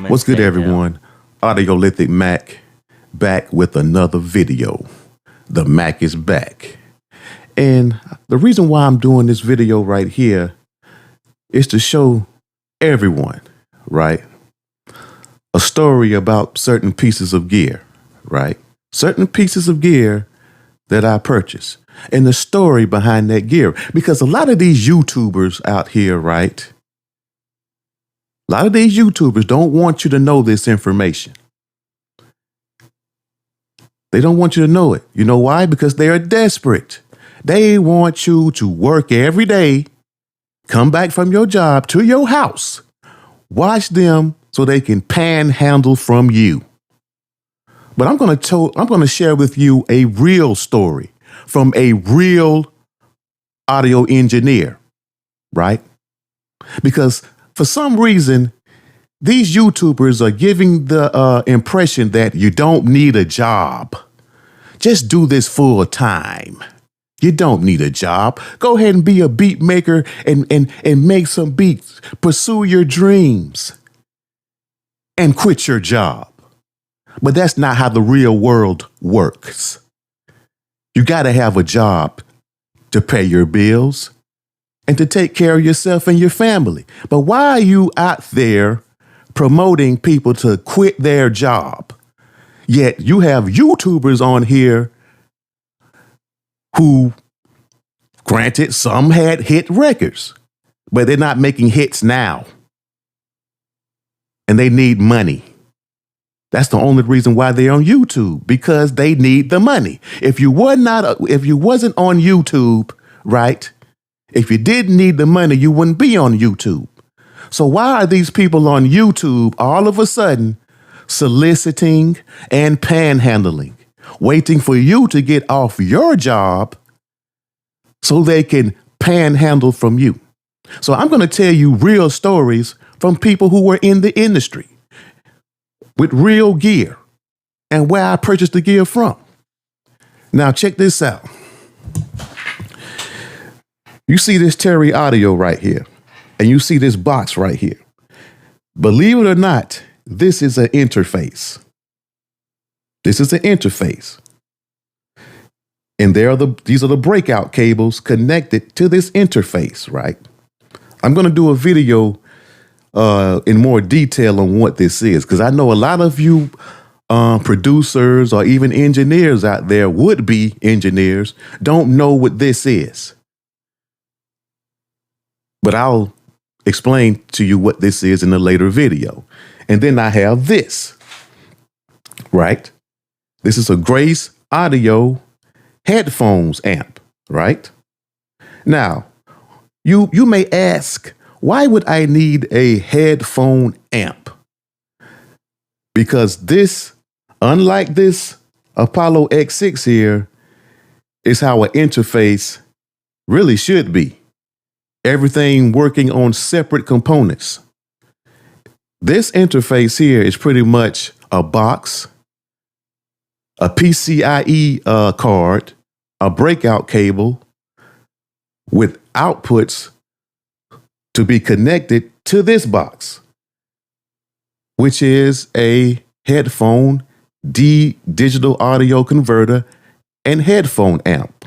What's good, everyone? Audiolithic Mac back with another video. The Mac is back. And the reason why I'm doing this video right here is to show everyone, right, a story about certain pieces of gear, right? Certain pieces of gear that I purchased and the story behind that gear. Because a lot of these YouTubers out here, right? A lot of these YouTubers don't want you to know this information. They don't want you to know it. You know why? Because they are desperate. They want you to work every day, come back from your job to your house, watch them so they can panhandle from you. But I'm going to share with you a real story from a real audio engineer, right? Because for some reason, these YouTubers are giving the impression that you don't need a job. Just do this full time. You don't need a job. Go ahead and be a beat maker and make some beats. Pursue your dreams and quit your job. But that's not how the real world works. You got to have a job to pay your bills and to take care of yourself and your family. But why are you out there promoting people to quit their job? Yet you have YouTubers on here who, granted, some had hit records, but they're not making hits now. And they need money. That's the only reason why they're on YouTube, because they need the money. If you wasn't on YouTube, right? If you didn't need the money, you wouldn't be on YouTube. So why are these people on YouTube all of a sudden soliciting and panhandling, waiting for you to get off your job so they can panhandle from you? So I'm going to tell you real stories from people who were in the industry with real gear and where I purchased the gear from. Now, check this out. You see this Terry audio right here, and you see this box right here. Believe it or not, this is an interface. This is an interface. And these are the breakout cables connected to this interface, right? I'm going to do a video in more detail on what this is, because I know a lot of you producers or even engineers out there, would-be engineers, don't know what this is. But I'll explain to you what this is in a later video. And then I have this, right? This is a Grace Audio headphones amp, right? Now, you may ask, why would I need a headphone amp? Because this, unlike this Apollo X6 here, is how an interface really should be. Everything working on separate components. This interface here is pretty much a box, a PCIe card, a breakout cable with outputs to be connected to this box, which is a headphone, digital audio converter, and headphone amp.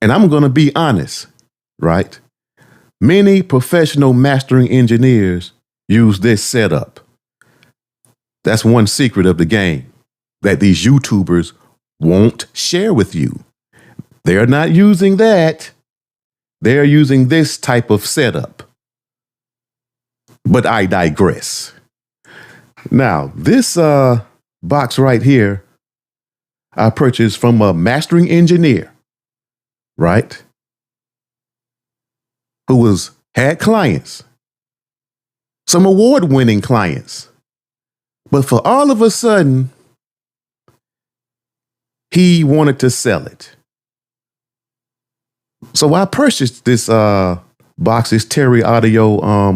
And I'm going to be honest, right? Many professional mastering engineers use this setup. That's one secret of the game that these YouTubers won't share with you. They're not using that. They're using this type of setup. But I digress. Now, this box right here, I purchased from a mastering engineer, right? Who had clients, some award-winning clients. But for all of a sudden, he wanted to sell it. So I purchased this box, this Terry Audio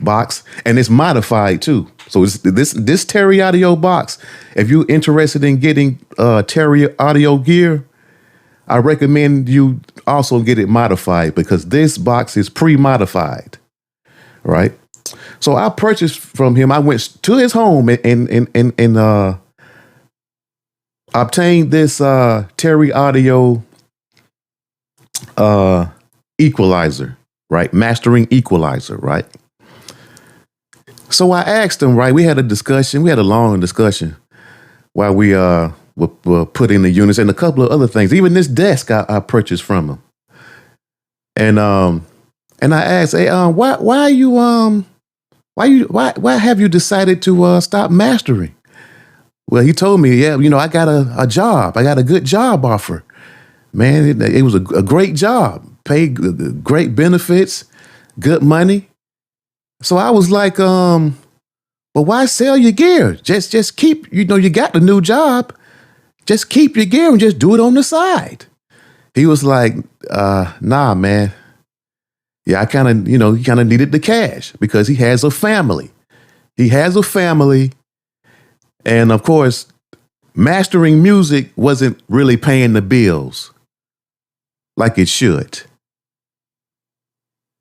box, and it's modified too. So it's this Terry Audio box. If you're interested in getting Terry Audio gear, I recommend you also get it modified, because this box is pre-modified, right? So I purchased from him. I went to his home and obtained this Terry Audio equalizer, right? Mastering equalizer, right? So I asked him, right? We had a discussion. We had a long discussion while we were putting the units and a couple of other things. Even this desk I purchased from him. And I asked, hey, why have you decided to stop mastering? Well, he told me, yeah, I got a job. I got a good job offer. Man, it was a great job, paid great benefits, good money. So I was like, well, why sell your gear? Just keep, you got the new job. Just keep your gear and just do it on the side. He was like, nah, man. Yeah, I kind of, he kind of needed the cash because he has a family. He has a family. And of course, mastering music wasn't really paying the bills like it should.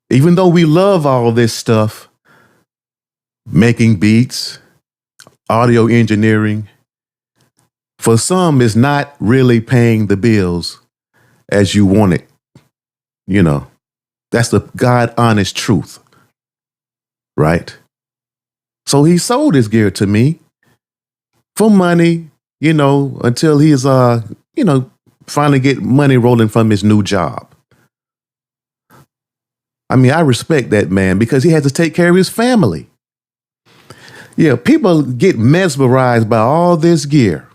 Even though we love all this stuff, making beats, audio engineering, for some, it's not really paying the bills as you want it. That's the God honest truth, right? So he sold his gear to me for money, until he's, finally get money rolling from his new job. I mean, I respect that man because he had to take care of his family. Yeah, people get mesmerized by all this gear,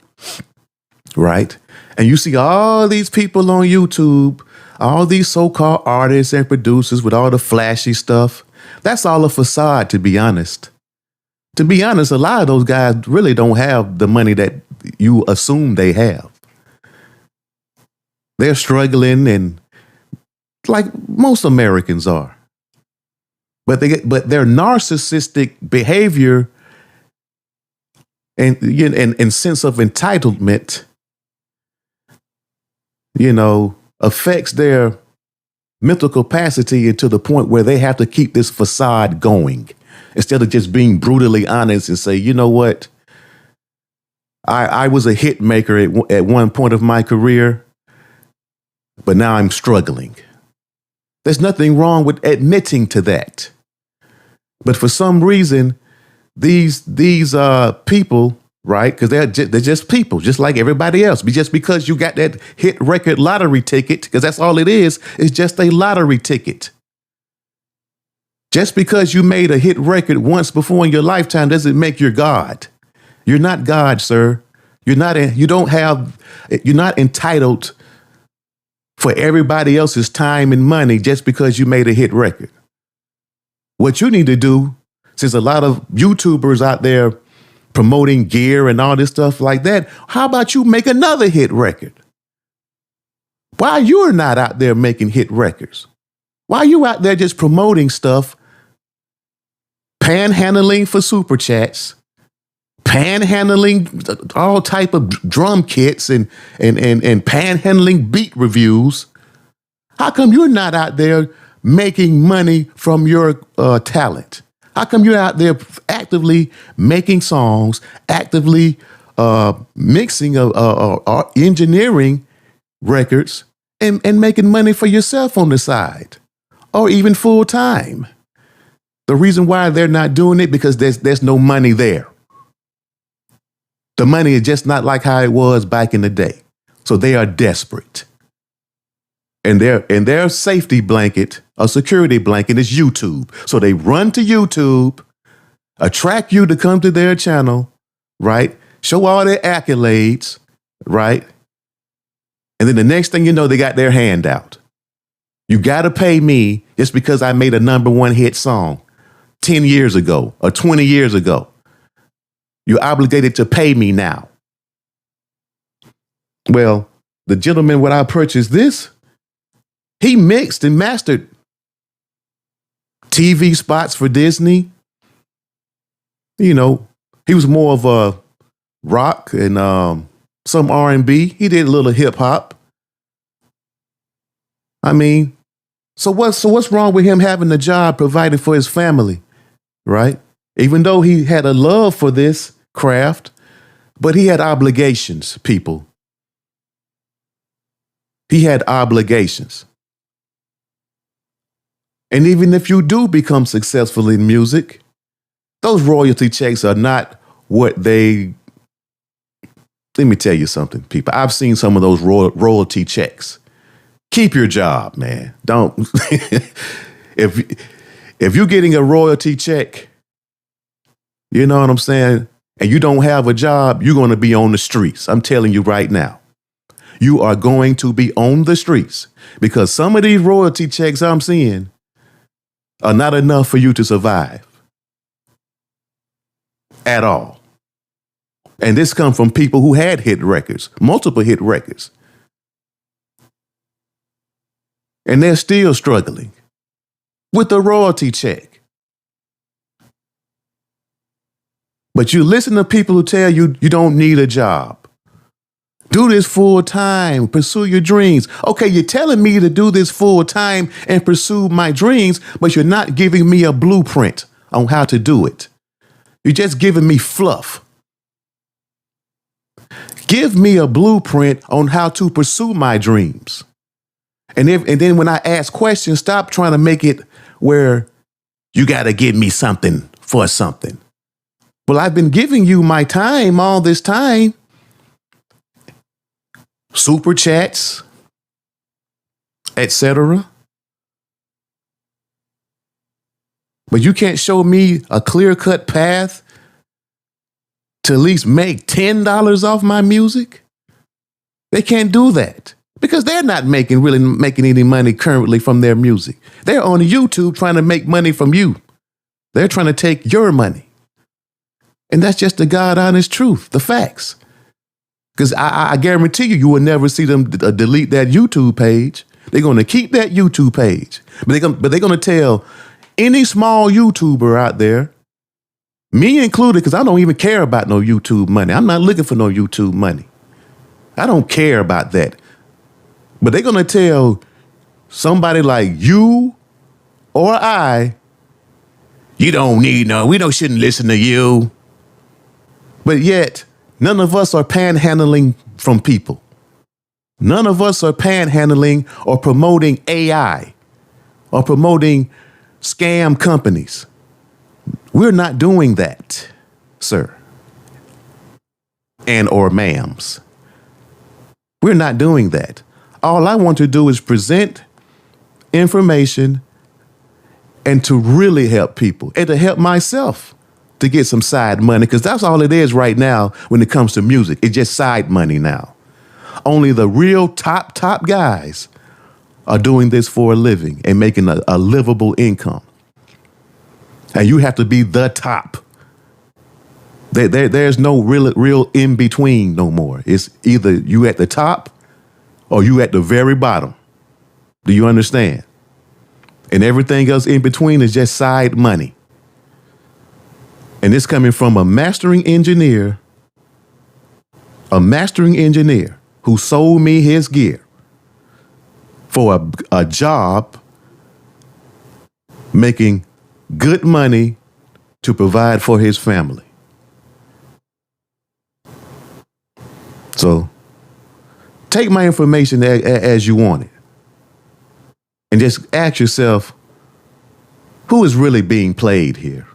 right? And you see all these people on YouTube, all these so-called artists and producers with all the flashy stuff. That's all a facade, to be honest. To be honest, a lot of those guys really don't have the money that you assume they have. They're struggling, and like most Americans are. But their narcissistic behavior and sense of entitlement, affects their mental capacity to the point where they have to keep this facade going instead of just being brutally honest and say, you know what? I was a hit maker at one point of my career, but now I'm struggling. There's nothing wrong with admitting to that. But for some reason, these people, right? Because they're just people, just like everybody else. Just because you got that hit record lottery ticket, because that's all it is just a lottery ticket. Just because you made a hit record once before in your lifetime doesn't make you God. You're not God, sir. You're not entitled for everybody else's time and money just because you made a hit record. What you need to do, since a lot of YouTubers out there promoting gear and all this stuff like that, how about you make another hit record? Why you're not out there making hit records? Why are you out there just promoting stuff, panhandling for super chats, panhandling all type of drum kits and panhandling beat reviews? How come you're not out there making money from your talent? How come you're out there actively making songs, actively mixing engineering records and making money for yourself on the side or even full time? The reason why they're not doing it because there's no money there. The money is just not like how it was back in the day. So they are desperate. And their safety blanket, a security blanket, is YouTube. So they run to YouTube, attract you to come to their channel, right? Show all their accolades, right? And then the next thing you know, they got their hand out. You got to pay me just because I made a #1 hit song 10 years ago or 20 years ago. You're obligated to pay me now. Well, the gentleman when I purchased this, he mixed and mastered TV spots for Disney. He was more of a rock and some R&B. He did a little hip hop. I mean, so what's wrong with him having a job providing for his family right? Even though he had a love for this craft, but he had obligations, people. He had obligations. And even if you do become successful in music, those royalty checks are not what they. Let me tell you something, people. I've seen some of those royalty checks. Keep your job, man. Don't. if you're getting a royalty check, you know what I'm saying, and you don't have a job, you're going to be on the streets. I'm telling you right now. You are going to be on the streets because some of these royalty checks I'm seeing are not enough for you to survive at all. And this comes from people who had hit records, multiple hit records. And they're still struggling with the royalty check. But you listen to people who tell you you don't need a job. Do this full time, pursue your dreams. Okay, you're telling me to do this full time and pursue my dreams, but you're not giving me a blueprint on how to do it. You're just giving me fluff. Give me a blueprint on how to pursue my dreams. And then when I ask questions, stop trying to make it where you got to give me something for something. Well, I've been giving you my time all this time. Super chats, etc. But you can't show me a clear-cut path to at least make $10 off my music. They can't do that because they're not really making any money currently from their music. They're on YouTube trying to make money from you. They're trying to take your money. And that's just the God honest truth, the facts. Because I guarantee you will never see them delete that YouTube page. They're going to keep that YouTube page. But they're going to tell any small YouTuber out there, me included, because I don't even care about no YouTube money. I'm not looking for no YouTube money. I don't care about that. But they're going to tell somebody like you or you don't need we shouldn't listen to you. But yet, none of us are panhandling from people. None of us are panhandling or promoting AI or promoting scam companies. We're not doing that, sir. And or ma'ams. We're not doing that. All I want to do is present information and to really help people and to help myself to get some side money, because that's all it is right now when it comes to music. It's just side money now. Only the real top guys are doing this for a living and making a livable income. And you have to be the top. There's no real in between no more. It's either you at the top or you at the very bottom. Do you understand? And everything else in between is just side money. And it's coming from a mastering engineer who sold me his gear for a job making good money to provide for his family. So take my information as you want it. And just ask yourself, who is really being played here?